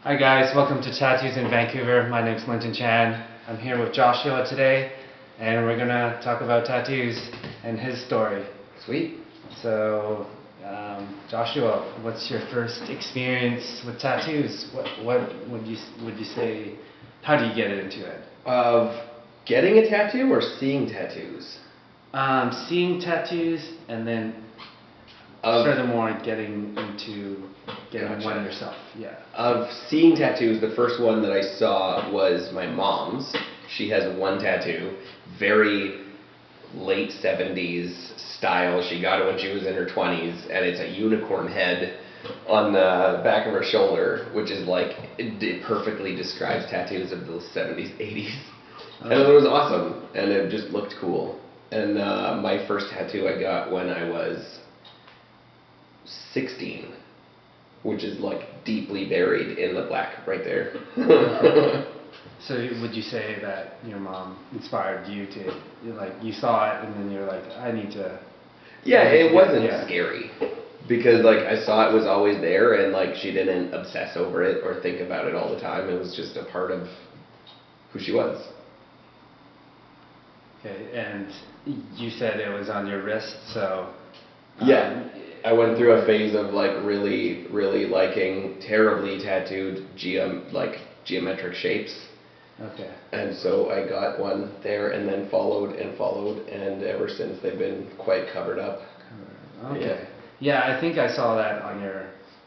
Hi guys, welcome to Tattoos in Vancouver. My name's Linton Chan. I'm here with Joshua today, and we're gonna talk about tattoos and his story. Sweet. So, Joshua, what's your first experience with tattoos? What would you say? How do you get into it? Of getting a tattoo or seeing tattoos? Seeing tattoos, and then furthermore getting into getting one yourself. Yeah. Of seeing tattoos, the first one that I saw was my mom's. She has one tattoo, very late 70s style. She got it when she was in her 20s, and it's a unicorn head on the back of her shoulder, which is like, it perfectly describes tattoos of the 70s, 80s. And it was awesome, and it just looked cool. And my first tattoo I got when I was 16, which is like deeply buried in the black right there. So would you say that your mom inspired you to, like, you saw it and then you're like, I need to... Yeah, it wasn't scary, because like I saw it was always there, and like she didn't obsess over it or think about it all the time. It was just a part of who she was. Okay, and you said it was on your wrist, so... Yeah, I went through a phase of like really, really liking terribly tattooed geometric shapes. Okay. And so I got one there, and then followed, and ever since they've been quite covered up. Okay. Yeah, I think I saw that on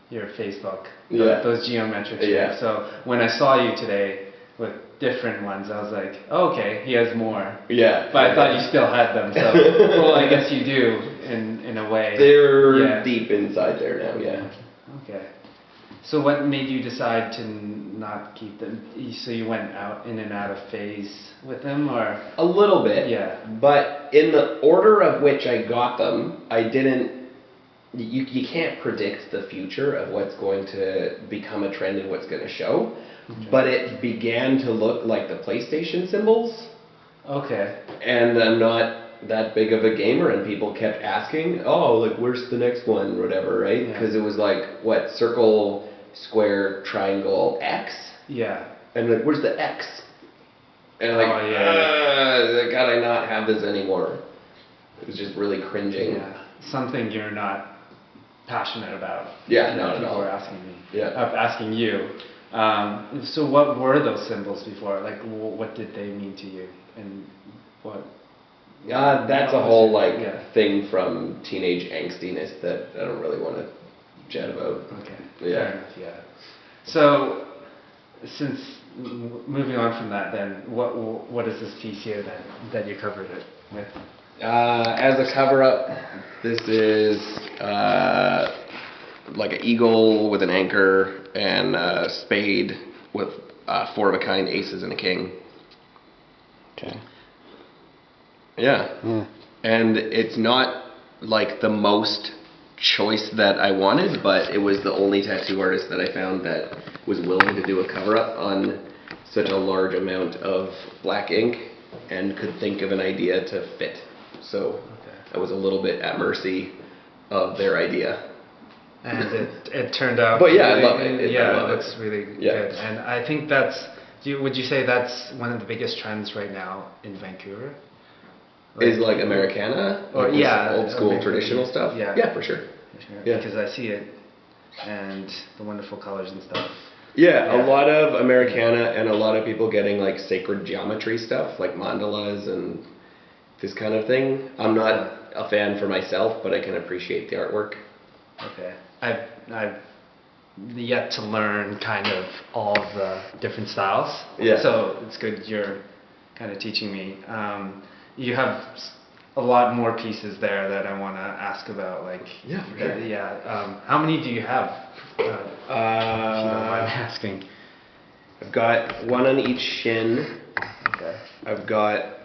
your Facebook. Those geometric shapes. Yeah. So when I saw you today with different ones, I was like, oh, okay, he has more. Yeah. But I thought you still had them. So well, I guess you do in a way. They're deep inside there now. Yeah. Okay. So what made you decide to not keep them? So you went in and out of phase with them, or? A little bit. Yeah. But in the order of which I got them, I didn't. You can't predict the future of what's going to become a trend and what's going to show. Okay. But it began to look like the PlayStation symbols. Okay. And I'm not that big of a gamer, and people kept asking, oh, like, where's the next one, whatever, right? Because it was like, what, circle, square, triangle, X? Yeah. And like, where's the X? And like, God, I not have this anymore. It was just really cringing. Yeah. Something you're not passionate about. Yeah, not at all. People were asking me. Yeah. Asking you. So what were those symbols before? Like, what did they mean to you? And what? That's a whole thing from teenage angstiness that I don't really want to chat about. Okay. Yeah. Fair enough. Yeah. So, since moving on from that, then what is this piece here that you covered it with? As a cover up, this is like an eagle with an anchor and a spade with 4 of a kind aces and a king. Okay. Yeah. And it's not like the most choice that I wanted, but it was the only tattoo artist that I found that was willing to do a cover up on such a large amount of black ink and could think of an idea to fit. So I was a little bit at mercy of their idea. And it turned out. But yeah, I love it. It looks really good. And I think would you say that's one of the biggest trends right now in Vancouver? Is like Americana? Or old school traditional stuff? Yeah, for sure. Yeah. Because I see it, and the wonderful colors and stuff. Yeah, a lot of Americana, and a lot of people getting like sacred geometry stuff, like mandalas and this kind of thing. I'm not a fan for myself, but I can appreciate the artwork. Okay. I've yet to learn kind of all the different styles. Yeah. So it's good you're kind of teaching me. You have a lot more pieces there that I want to ask about. Like, for sure. How many do you have? If you don't mind asking. I've got one on each shin. Okay. I've got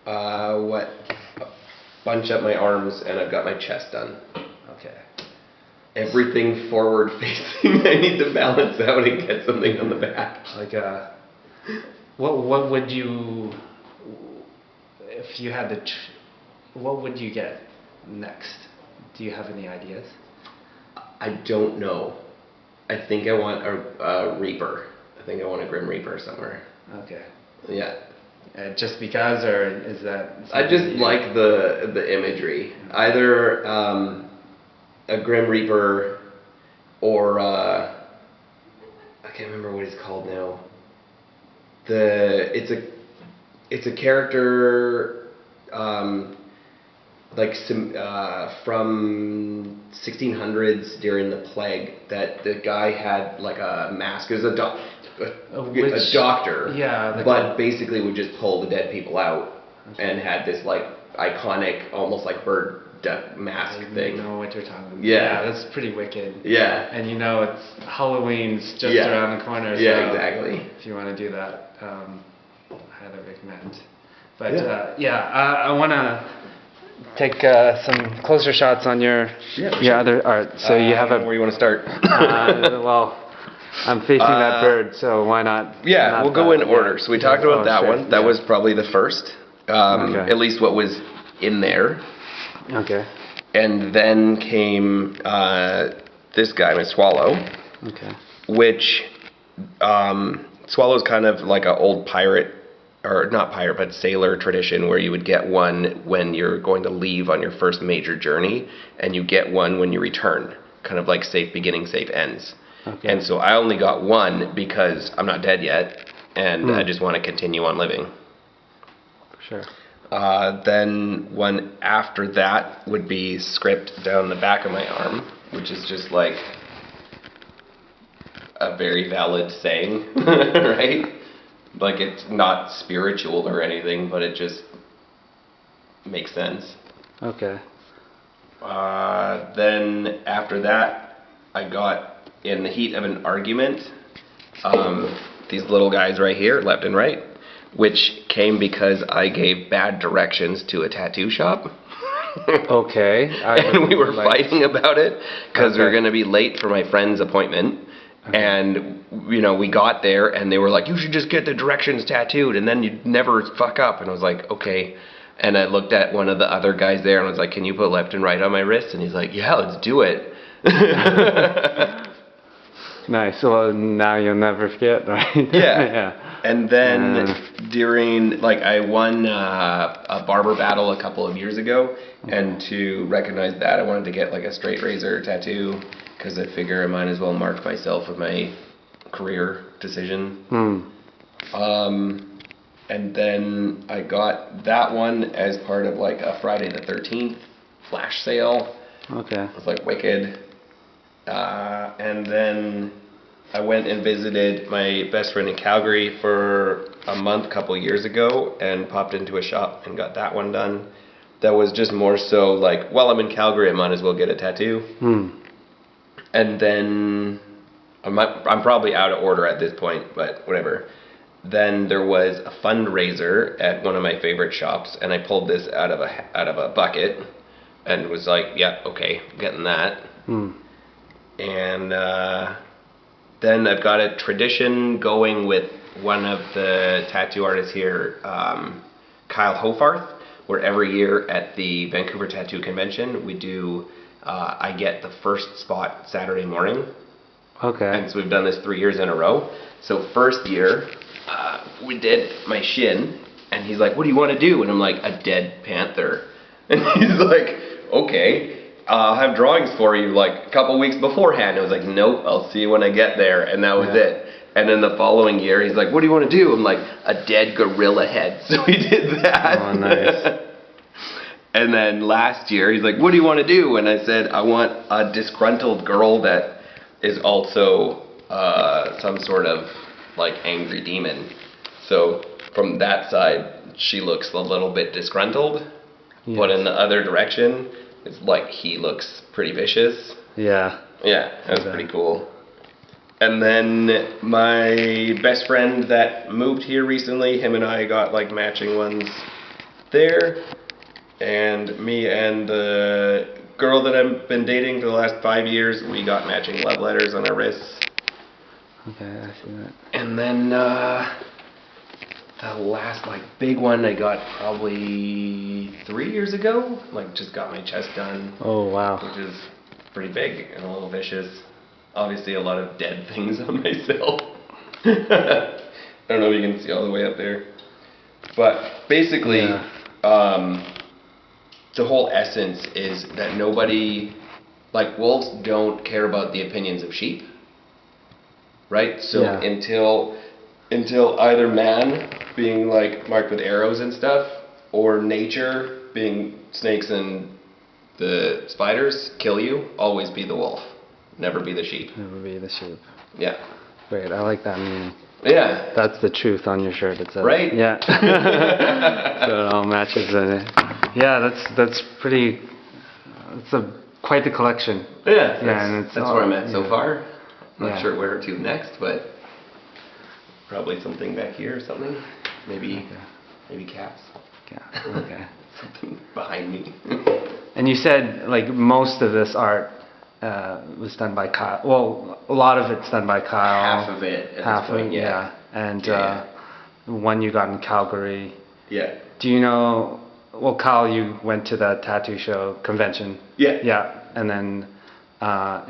a bunch up my arms, and I've got my chest done. Okay. Everything forward facing. I need to balance out and get something on the back. Like what would you, if you had what would you get next? Do you have any ideas? I don't know. I think I want a Reaper. I think I want a Grim Reaper somewhere. Okay. Yeah. Just because, or is that? I just like the imagery. Either a Grim Reaper or I can't remember what he's called now. It's a character like from 1600s during the plague that the guy had like a mask. It was a doctor, yeah, but basically would just pull the dead people out and had this like iconic, almost like bird duck mask thing. I know what you're talking about. Yeah, that's pretty wicked. Yeah, and you know it's Halloween's just around the corner. So yeah, exactly. If you want to do that, I highly recommend. But I want to take some closer shots on your other art. So you have where you want to start? Well, I'm facing that bird, so why not? Yeah, we'll go in order. So we talked about that one. That was probably the first, at least what was in there. Okay. And then came this guy, my swallow. Okay. Which swallow's kind of like an old pirate, or not pirate, but sailor tradition where you would get one when you're going to leave on your first major journey, and you get one when you return. Kind of like safe beginning, safe ends. Okay. And so I only got one because I'm not dead yet, and I just want to continue on living. Sure. Then one after that would be script down the back of my arm, which is just like a very valid saying, right? Like it's not spiritual or anything, but it just makes sense. Okay. Then after that, I got, in the heat of an argument, these little guys right here, left and right, which came because I gave bad directions to a tattoo shop. Okay. And we were fighting about it because we were going to be late for my friend's appointment. Okay. And, you know, we got there and they were like, you should just get the directions tattooed and then you'd never fuck up. And I was like, okay. And I looked at one of the other guys there and I was like, can you put left and right on my wrist? And he's like, yeah, let's do it. Nice. Well, now you'll never forget, right? Yeah. And then during, like, I won a barber battle a couple of years ago, and to recognize that, I wanted to get like a straight razor tattoo because I figure I might as well mark myself with my career decision. And then I got that one as part of like a Friday the 13th flash sale. Okay. It was like wicked. And then I went and visited my best friend in Calgary for a month, couple years ago, and popped into a shop and got that one done. That was just more so like, well, I'm in Calgary, I might as well get a tattoo. And then I'm probably out of order at this point, but whatever. Then there was a fundraiser at one of my favorite shops, and I pulled this out of a bucket, and was like, yeah, okay, getting that. And then I've got a tradition going with one of the tattoo artists here, Kyle Hofarth, where every year at the Vancouver Tattoo Convention, we do, I get the first spot Saturday morning. Okay. And so we've done this 3 years in a row. So first year, we did my shin, and he's like, what do you want to do? And I'm like, a dead panther. And he's like, okay. I'll have drawings for you like a couple weeks beforehand. I was like, nope, I'll see you when I get there. And that was it. And then the following year, he's like, what do you want to do? I'm like, a dead gorilla head. So we did that. Oh, nice. And then last year, he's like, what do you want to do? And I said, I want a disgruntled girl that is also some sort of like angry demon. So from that side, she looks a little bit disgruntled. Yes. But in the other direction, it's like he looks pretty vicious. Yeah. Yeah, that was pretty cool. And then my best friend that moved here recently, him and I got like matching ones there. And me and the girl that I've been dating for the last 5 years, we got matching love letters on our wrists. Okay, I see that. And then the last like big one I got probably 3 years ago. Like just got my chest done. Oh wow. Which is pretty big and a little vicious. obviously a lot of dead things on myself. I don't know if you can see all the way up there. But basically, the whole essence is that nobody, like wolves don't care about the opinions of sheep. Right? So until either man being like marked with arrows and stuff, or nature being snakes and the spiders kill you, always be the wolf. Never be the sheep. Never be the sheep. Yeah. Great, I like that meaning. Yeah. That's the truth on your shirt, it says. Right? Yeah. So it all matches it. Yeah, that's pretty, quite the collection. Yeah. And that's where I'm at so far. I'm not Yeah. sure where to next, but probably something back here or something. Maybe cats. Yeah, okay. Something behind me. And you said like most of this art was done by Kyle. Well, a lot of it's done by Kyle. Half of it at Half this point, of it, yeah. And one you got in Calgary. Yeah. Do you know? Well, Kyle, you went to the tattoo show convention. Yeah. Yeah, and then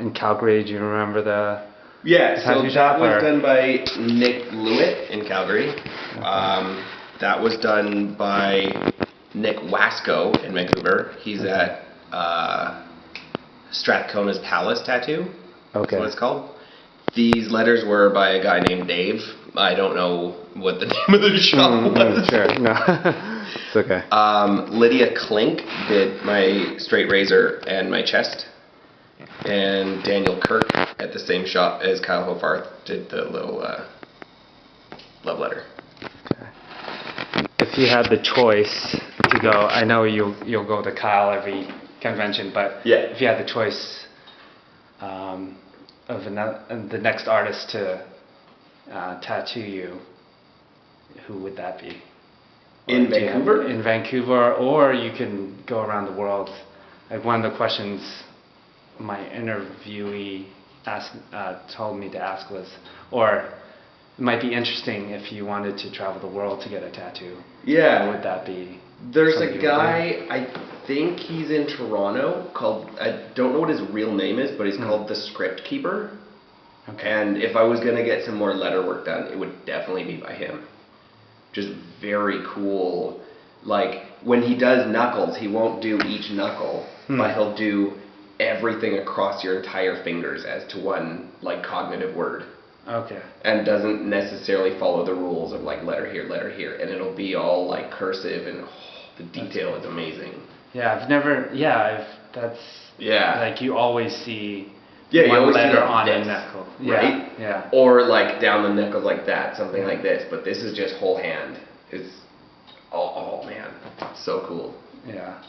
in Calgary, do you remember the? Yeah, so tattoo that shop, was or? done by Nick Lewitt in Calgary. Okay. That was done by Nick Wasco in Vancouver. He's at Strathcona's Palace Tattoo. Okay. That's what it's called. These letters were by a guy named Dave. I don't know what the name of the shop was. Sure, no. It's okay. Lydia Klink did my straight razor and my chest. And Daniel Kirk at the same shop as Kyle Hofarth did the little love letter. Okay. If you had the choice to go, I know you'll go to Kyle every convention, but if you had the choice of the next artist to tattoo you, who would that be? In Vancouver? In Vancouver, or you can go around the world. Like one of the questions my interviewee told me to ask was, or it might be interesting if you wanted to travel the world to get a tattoo. Yeah. What would that be? There's a guy, I think he's in Toronto, called, I don't know what his real name is, but he's called The Script Keeper. Okay. And if I was going to get some more letter work done, it would definitely be by him. Just very cool. Like, when he does knuckles, he won't do each knuckle, but he'll do everything across your entire fingers as to one, like, cognitive word. Okay. And doesn't necessarily follow the rules of, like, letter here, and it'll be all, like, cursive, and the detail is amazing. Yeah, that's... Yeah. Like, you always see... Yeah, you always letter see on this, a knuckle. right? Yeah. Or like down the knuckle like that, something like this. But this is just whole hand. It's oh man, it's so cool. Yeah.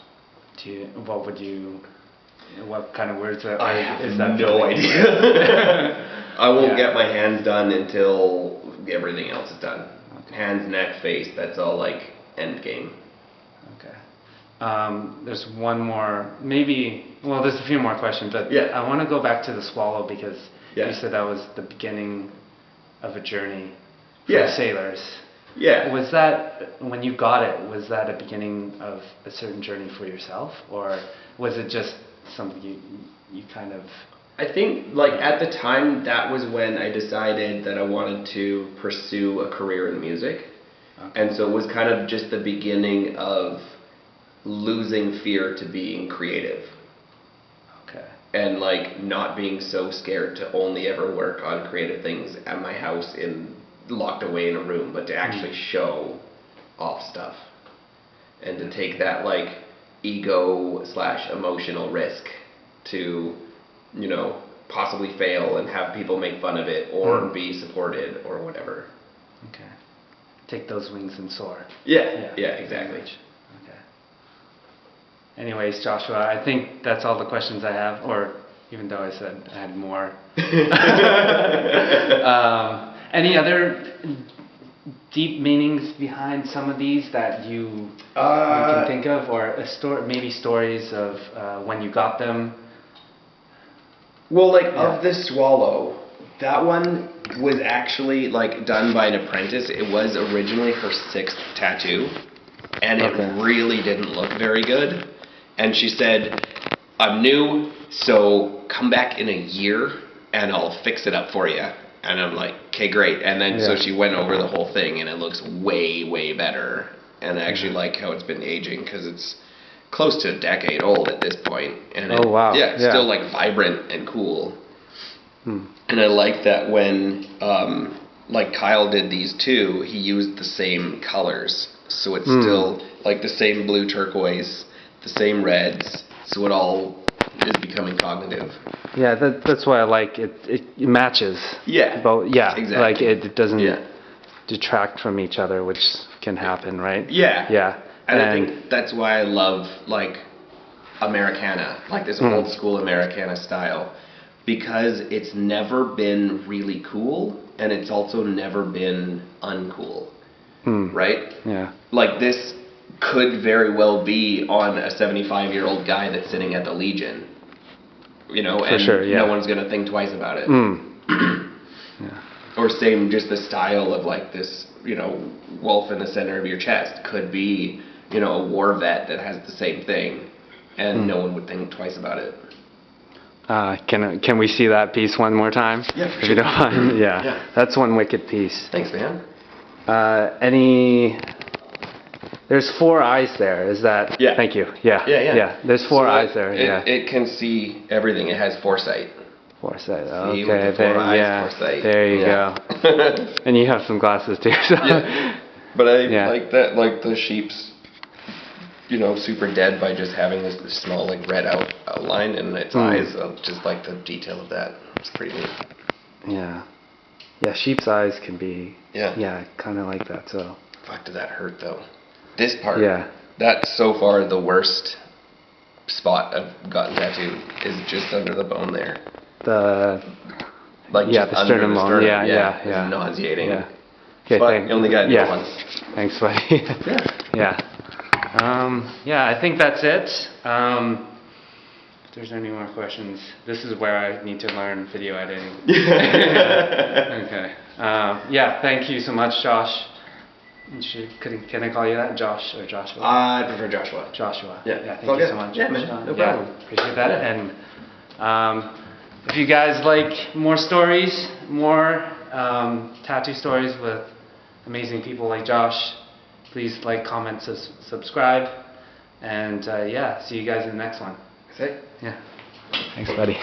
What kind of words are? I have no idea. I won't get my hands done until everything else is done. Okay. Hands, neck, face. That's all like end game. Okay. There's one more, there's a few more questions, but I want to go back to the swallow because you said that was the beginning of a journey for sailors. Yeah. Was that, when you got it, was that a beginning of a certain journey for yourself, or was it just something you kind of... I think, like, at the time, that was when I decided that I wanted to pursue a career in music. Okay. And so it was kind of just the beginning of losing fear to being creative. Okay. And like not being so scared to only ever work on creative things at my house locked away in a room, but to actually show off stuff. And to take that like ego/emotional risk to, possibly fail and have people make fun of it or be supported or whatever. Okay. Take those wings and soar. Yeah, exactly. Anyways, Joshua, I think that's all the questions I have, or even though I said I had more. Any other deep meanings behind some of these that you can think of, or maybe stories of when you got them? Well, of the swallow, that one was actually done by an apprentice. It was originally her 6th tattoo, and it really didn't look very good. And she said, "I'm new, so come back in a year and I'll fix it up for you. And I'm like, okay, great. And then so she went over the whole thing, and it looks way, way better. And I actually like how it's been aging, because it's close to a decade old at this point. And it's still like vibrant and cool. And I like that when like Kyle did these too, he used the same colors. So it's still like the same blue turquoise, the same reds. So it all is becoming cognitive. Yeah, that's why I like it. It matches. Yeah. Both. Yeah. Exactly. Like it doesn't detract from each other, which can happen, right? Yeah. Yeah. And I think that's why I love like Americana, like this old school Americana style, because it's never been really cool, and it's also never been uncool. Right? Yeah. Like this could very well be on a 75-year-old guy that's sitting at the Legion, you know, For and sure, no one's gonna think twice about it. Yeah. Or same, just the style of like this, you know, wolf in the center of your chest could be, you know, a war vet that has the same thing, and no one would think twice about it. Can we see that piece one more time? Yeah, for if you don't mind. Yeah. That's one wicked piece. Thanks, man. There's 4 eyes there. Is that? Yeah. Thank you. Yeah. Yeah. There's 4 eyes there. It can see everything. It has foresight. Foresight. See, Okay. with the 4 eyes, foresight. There you go. And you have some glasses too. So. Yeah. But I like that, like the sheep's, you know, super dead by just having this small like red outline in its eyes. I just like the detail of that. It's pretty neat. Yeah. Yeah. Sheep's eyes can be. Yeah. Yeah. Kind of like that. So. Fuck, did that hurt though? This part. Yeah. That's so far the worst spot I've gotten tattooed is just under the bone there. The just sternum bone. Yeah. It's nauseating. Yeah. Okay, but you only got it once. Thanks, buddy. Yeah. I think that's it. If there's any more questions, this is where I need to learn video editing. Okay. Thank you so much, Josh. Can I call you that, Josh or Joshua? I prefer Joshua. Joshua. Yeah. Thank you so much. Yeah, man. No problem. Appreciate that. And if you guys like more stories, more tattoo stories with amazing people like Josh, please like, comment, subscribe, and see you guys in the next one. That's it. Yeah. Thanks, buddy.